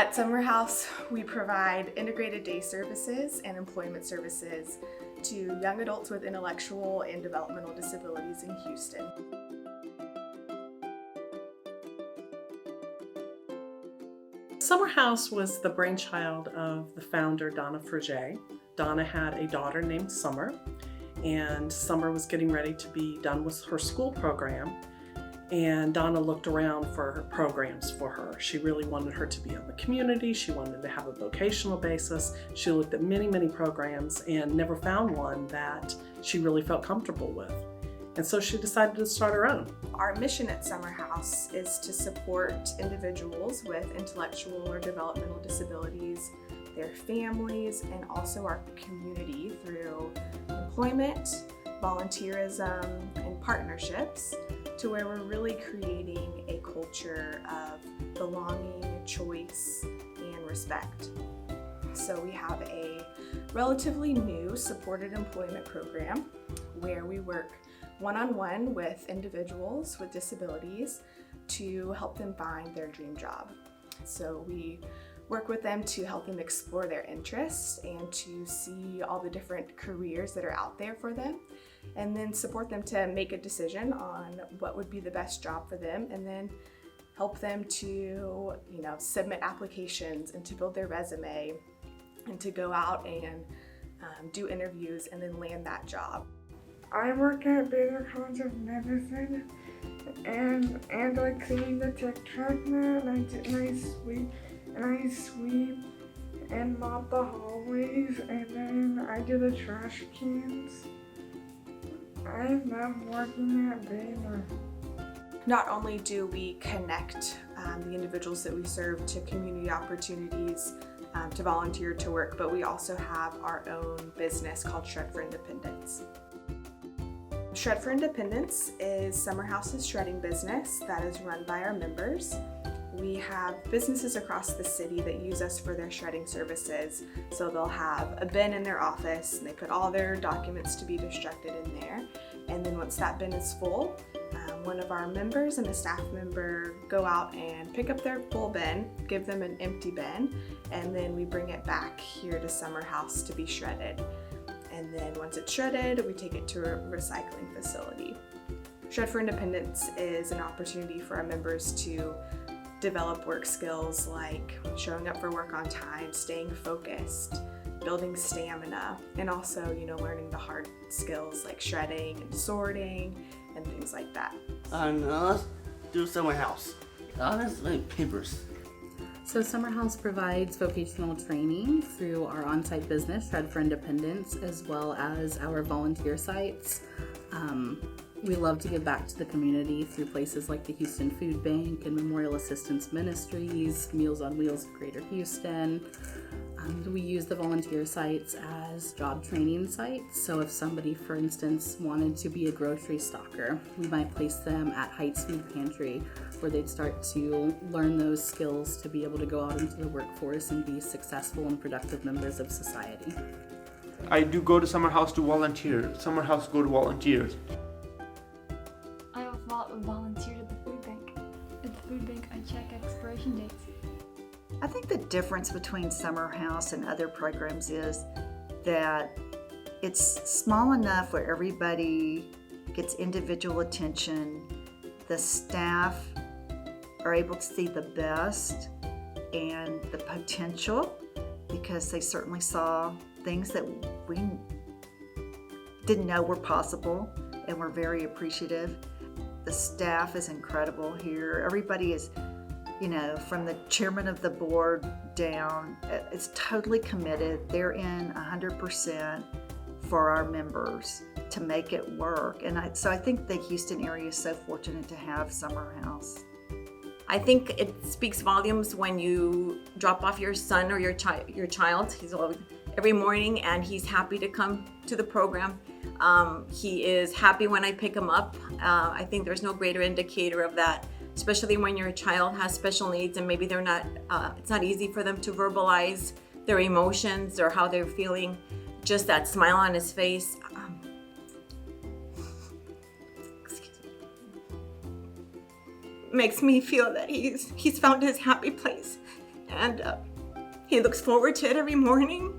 At Summerhouse, we provide integrated day services and employment services to young adults with intellectual and developmental disabilities in Houston. Summerhouse was the brainchild of the founder, Donna Frege. Donna had a daughter named Summer, and Summer was getting ready to be done with her school program. And Donna looked around for programs for her. She really wanted her to be in the community. She wanted to have a vocational basis. She looked at many, many programs and never found one that she really felt comfortable with. And so she decided to start her own. Our mission at Summerhouse is to support individuals with intellectual or developmental disabilities, their families, and also our community through employment, volunteerism, and partnerships, to where we're really creating a culture of belonging, choice, and respect. So we have a relatively new supported employment program where we work one-on-one with individuals with disabilities to help them find their dream job. So we work with them to help them explore their interests and to see all the different careers that are out there for them, and then support them to make a decision on what would be the best job for them, and then help them to, submit applications and to build their resume and to go out and do interviews and then land that job. I work at Baylor College of Medicine, and I clean the tech track now, and I sweep and mop the hallways, and then I do the trash cans. I love working at Baylor. Not only do we connect the individuals that we serve to community opportunities to volunteer to work, but we also have our own business called Shred for Independence. Shred for Independence is Summerhouse's shredding business that is run by our members. We have businesses across the city that use us for their shredding services. So they'll have a bin in their office and they put all their documents to be destructed in there. And then once that bin is full, one of our members and a staff member go out and pick up their full bin, give them an empty bin, and then we bring it back here to Summerhouse to be shredded. And then once it's shredded, we take it to a recycling facility. Shred for Independence is an opportunity for our members to develop work skills like showing up for work on time, staying focused, building stamina, and also, learning the hard skills like shredding and sorting and things like that. Let's do Summerhouse. Let's make papers. So Summerhouse provides vocational training through our on-site business, Shred for Independence, as well as our volunteer sites. We love to give back to the community through places like the Houston Food Bank and Memorial Assistance Ministries, Meals on Wheels of Greater Houston. We use the volunteer sites as job training sites. So if somebody, for instance, wanted to be a grocery stocker, we might place them at Heights Food Pantry, where they'd start to learn those skills to be able to go out into the workforce and be successful and productive members of society. I do go to Summerhouse to volunteer. Summerhouse go to volunteers. I volunteered at the food bank. At the food bank, I check expiration dates. I think the difference between Summerhouse and other programs is that it's small enough where everybody gets individual attention. The staff are able to see the best and the potential because they certainly saw things that we didn't know were possible, and we're very appreciative. The staff is incredible here. Everybody is, from the chairman of the board down, is totally committed. They're in 100% for our members to make it work. And so I think the Houston area is so fortunate to have Summerhouse. I think it speaks volumes when you drop off your son or your child. He's always, every morning, and he's happy to come to the program. He is happy when I pick him up. I think there's no greater indicator of that, especially when your child has special needs and maybe they're not, it's not easy for them to verbalize their emotions or how they're feeling. Just that smile on his face. Makes me feel that he's found his happy place, and he looks forward to it every morning.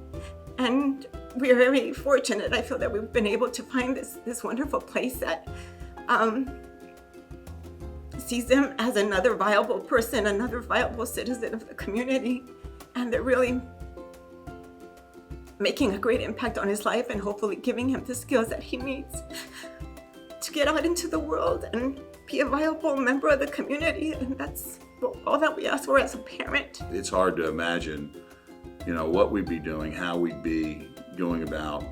And we are very fortunate. I feel that we've been able to find this wonderful place that sees them as another viable person, another viable citizen of the community, and they're really making a great impact on his life and hopefully giving him the skills that he needs to get out into the world and be a viable member of the community. And that's all that we ask for as a parent. It's hard to imagine, what we'd be doing, how we'd be going about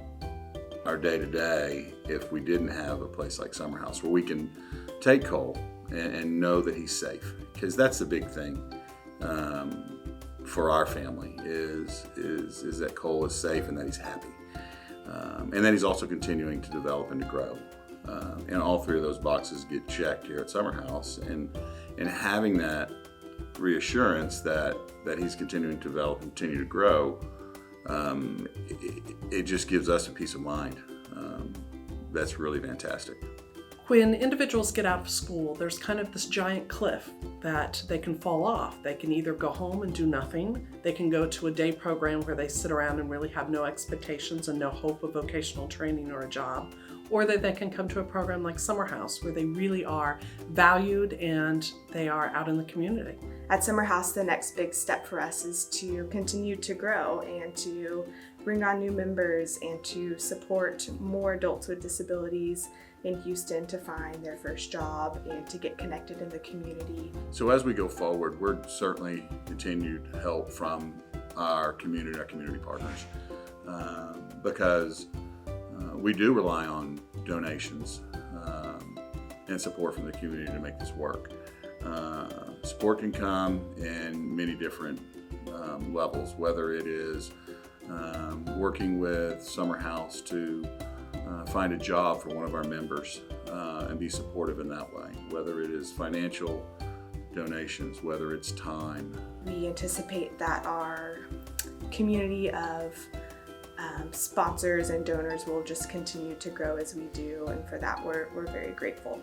our day-to-day if we didn't have a place like Summerhouse where we can take Cole and know that he's safe. Because that's the big thing for our family is that Cole is safe and that he's happy. And that he's also continuing to develop and to grow. And all three of those boxes get checked here at Summerhouse. And having that reassurance that he's continuing to develop and continue to grow, it just gives us a peace of mind. That's really fantastic. When individuals get out of school, there's kind of this giant cliff that they can fall off. They can either go home and do nothing, they can go to a day program where they sit around and really have no expectations and no hope of vocational training or a job, or that they can come to a program like Summerhouse where they really are valued and they are out in the community. At Summerhouse, the next big step for us is to continue to grow and to bring on new members and to support more adults with disabilities in Houston to find their first job and to get connected in the community. So as we go forward, we're certainly continued help from our community partners, because we do rely on donations and support from the community to make this work. Support can come in many different levels, whether it is working with Summerhouse to find a job for one of our members and be supportive in that way, whether it is financial donations, whether it's time. We anticipate that our community of sponsors and donors will just continue to grow as we do, and for that we're very grateful.